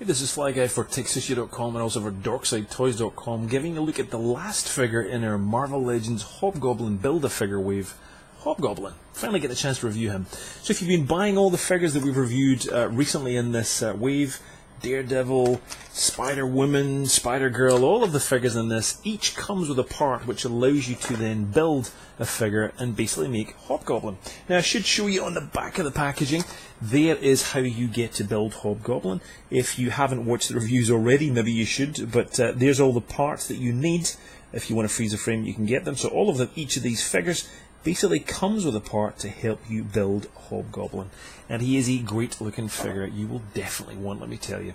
Hey, this is Fly Guy for TekSushi.com and also for DorksideToys.com, giving a look at the last figure in our Marvel Legends Hobgoblin Build-A-Figure wave, Hobgoblin. Finally get the chance to review him. So if you've been buying all the figures that we've reviewed recently in this wave, Daredevil, Spider-Woman, Spider-Girl, all of the figures in this, each comes with a part which allows you to then build a figure and basically make Hobgoblin. Now I should show you on the back of the packaging, there is how you get to build Hobgoblin. If you haven't watched the reviews already, maybe you should, but there's all the parts that you need. If you want to freeze a frame, you can get them. So all of them, each of these figures basically comes with a part to help you build Hobgoblin. And he is a great looking figure you will definitely want, let me tell you.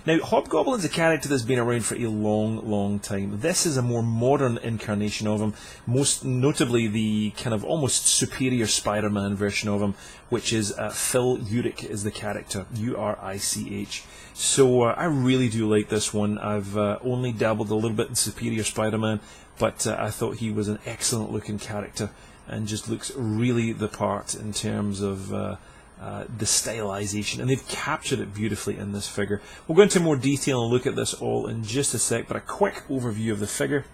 Now, Hobgoblin's a character that's been around for a long time. This is a more modern incarnation of him, most notably the kind of almost superior Spider-Man version of him, which is Phil Urich is the character, U-R-I-C-H. So I really do like this one. I've only dabbled a little bit in Superior Spider-Man, but I thought he was an excellent looking character and just looks really the part in terms of the stylization, and they've captured it beautifully in this figure. We'll go into more detail and look at this all in just a sec, but a quick overview of the figure.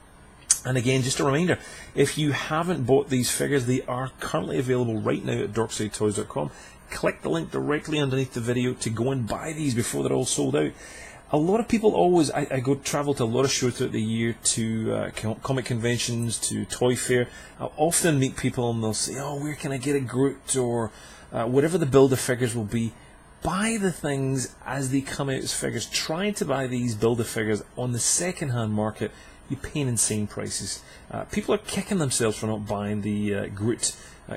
And again, just a reminder, if you haven't bought these figures, they are currently available right now at DorksideToys.com. Click the link directly underneath the video to go and buy these before they're all sold out. A lot of people always, I go travel to a lot of shows throughout the year, to comic conventions, to Toy Fair. I'll often meet people and they'll say, oh, where can I get a Groot, or whatever the Build-A-Figures will be. Buy the things as they come out as figures. Try to buy these Build-A-Figures on the second-hand market. You pay insane prices. People are kicking themselves for not buying the Groot,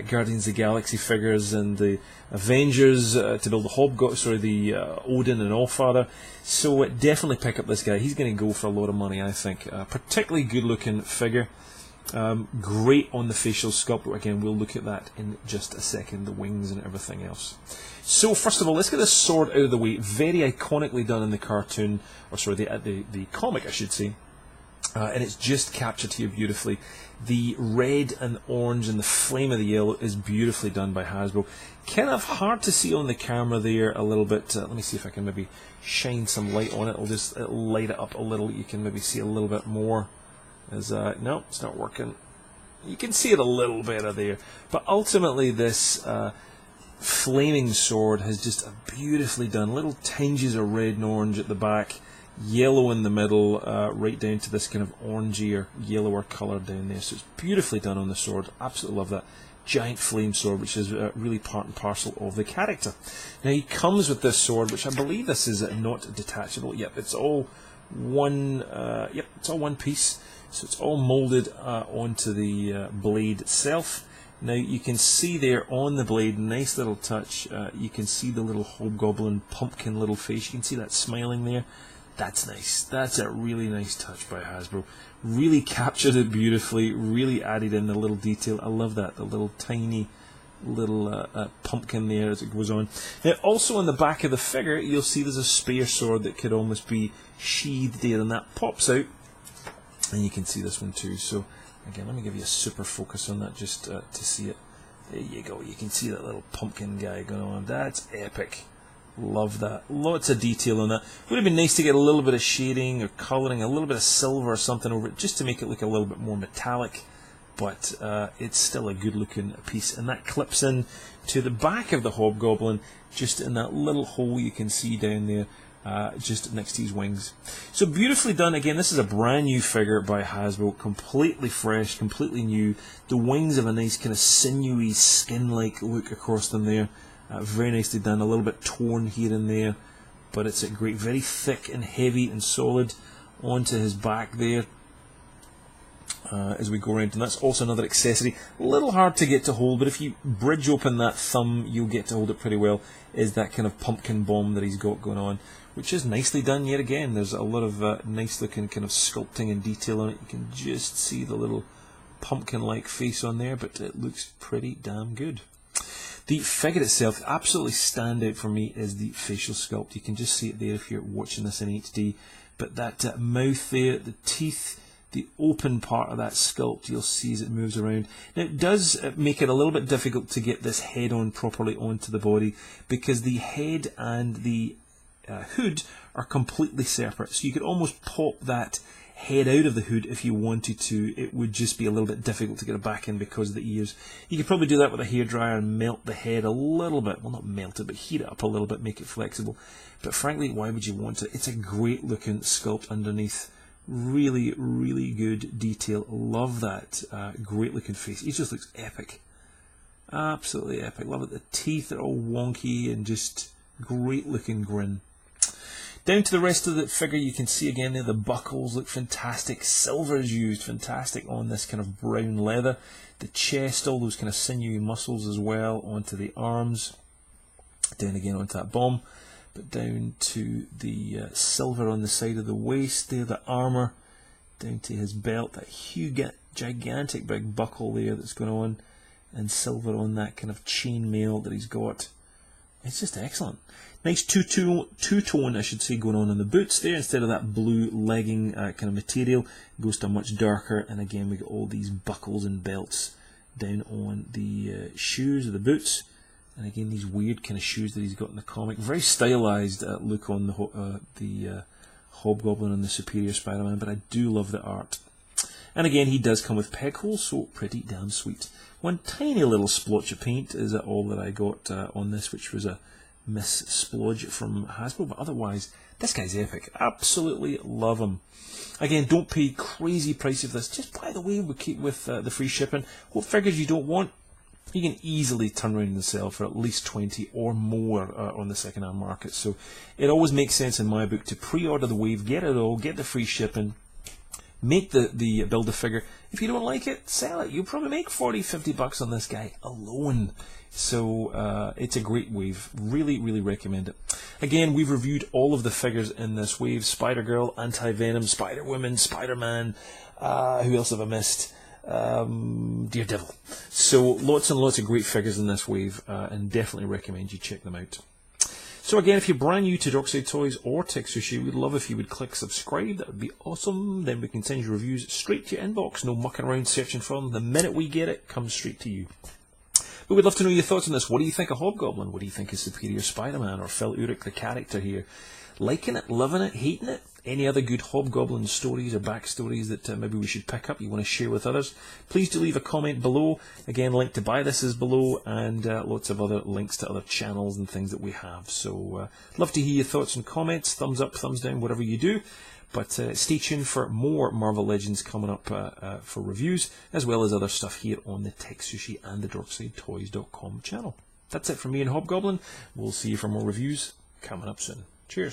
Guardians of the Galaxy figures, and the Avengers to build the Odin and Allfather. So definitely pick up this guy. He's going to go for a lot of money, I think. Particularly good-looking figure. Great on the facial sculpt. Again, we'll look at that in just a second, the wings and everything else. So first of all, let's get this sword out of the way. Very iconically done in the cartoon, or sorry, the comic, I should say. And it's just captured here beautifully. The red and orange and the flame of the yellow is beautifully done by Hasbro. Kind of hard to see on the camera there a little bit. Let me see if I can maybe shine some light on it. It'll light it up a little. You can maybe see a little bit more. No, it's not working. You can see it a little better there. But ultimately this flaming sword has just a beautifully done little tinges of red and orange at the back, yellow in the middle, right down to this kind of orangey or yellower colour down there. So it's beautifully done on the sword. Absolutely love that. Giant flame sword, which is really part and parcel of the character. Now he comes with this sword, which I believe this is not detachable. Yep, it's all one. Yep, it's all one piece. So it's all moulded onto the blade itself. Now you can see there on the blade, nice little touch. You can see the little Hobgoblin pumpkin little face. You can see that smiling there. That's nice. That's a really nice touch by Hasbro. Really captured it beautifully, really added in the little detail. I love that, the little tiny little pumpkin there as it goes on. Now also on the back of the figure, you'll see there's a spare sword that could almost be sheathed there, and that pops out. And you can see this one too. So again, let me give you a super focus on that just to see it. There you go. You can see that little pumpkin guy going on. That's epic. Love that. Lots of detail on that. Would have been nice to get a little bit of shading or colouring, a little bit of silver or something over it, just to make it look a little bit more metallic. But it's still a good looking piece, and that clips in to the back of the Hobgoblin, just in that little hole you can see down there, just next to his wings. So beautifully done. Again, this is a brand new figure by Hasbro, completely fresh, completely new. The wings have a nice kind of sinewy, skin-like look across them there. Very nicely done, a little bit torn here and there, but it's a great, very thick and heavy and solid onto his back there as we go around. And that's also another accessory, a little hard to get to hold, but if you bridge open that thumb, you'll get to hold it pretty well, is that kind of pumpkin bomb that he's got going on, which is nicely done yet again. There's a lot of nice looking kind of sculpting and detail on it. You can just see the little pumpkin-like face on there, but it looks pretty damn good. The figure itself, absolutely standout for me, is the facial sculpt. You can just see it there if you're watching this in HD. But that mouth there, the teeth, the open part of that sculpt, you'll see as it moves around. Now it does make it a little bit difficult to get this head on properly onto the body, because the head and the hood are completely separate. So you could almost pop that head out of the hood if you wanted to. It would just be a little bit difficult to get it back in because of the ears. You could probably do that with a hairdryer and melt the head a little bit. Well, not melt it, but heat it up a little bit, make it flexible. But frankly, why would you want it? It's a great looking sculpt underneath. Really, really good detail. Love that. Great looking face. He just looks epic. Absolutely epic. Love it. The teeth are all wonky and just great looking grin. Down to the rest of the figure, you can see again there the buckles look fantastic. Silver is used, fantastic on this kind of brown leather. The chest, all those kind of sinewy muscles as well, onto the arms. Down again onto that bomb, but down to the silver on the side of the waist there, the armour. Down to his belt, that huge, gigantic big buckle there that's going on, and silver on that kind of chainmail that he's got. It's just excellent. Nice two-tone, I should say, going on in the boots there. Instead of that blue legging kind of material, it goes to a much darker. And again, we got all these buckles and belts down on the shoes or the boots. And again, these weird kind of shoes that he's got in the comic. Very stylized look on the Hobgoblin and the Superior Spider-Man, but I do love the art. And again, he does come with peg holes, so pretty damn sweet. One tiny little splotch of paint is all that I got on this, which was a Miss Splodge from Hasbro, but otherwise, this guy's epic. Absolutely love him. Again, don't pay crazy price of this. Just by the way, we keep with the free shipping. What figures you don't want, you can easily turn around and sell for at least 20 or more on the second-hand market. So it always makes sense in my book to pre-order the wave, get it all, get the free shipping, make the Build-A-Figure. If you don't like it, sell it. You'll probably make 40, 50 bucks on this guy alone. So it's a great wave. Really, really recommend it. Again, we've reviewed all of the figures in this wave. Spider-Girl, Anti-Venom, Spider-Woman, Spider-Man. Who else have I missed? Daredevil. So lots and lots of great figures in this wave, and definitely recommend you check them out. So again, if you're brand new to Dorkside Toys or TekSushi, we'd love if you would click subscribe. That would be awesome. Then we can send you reviews straight to your inbox. No mucking around searching for them. The minute we get it, it comes straight to you. But we'd love to know your thoughts on this. What do you think of Hobgoblin? What do you think of Superior Spider-Man or Phil Urich, the character here? Liking it, loving it, hating it? Any other good Hobgoblin stories or backstories that maybe we should pick up, you want to share with others? Please do leave a comment below. Again, link to buy this is below, and lots of other links to other channels and things that we have. So, love to hear your thoughts and comments. Thumbs up, thumbs down, whatever you do. But stay tuned for more Marvel Legends coming up for reviews, as well as other stuff here on the TekSushi and the DorksideToys.com channel. That's it from me and Hobgoblin. We'll see you for more reviews coming up soon. Cheers.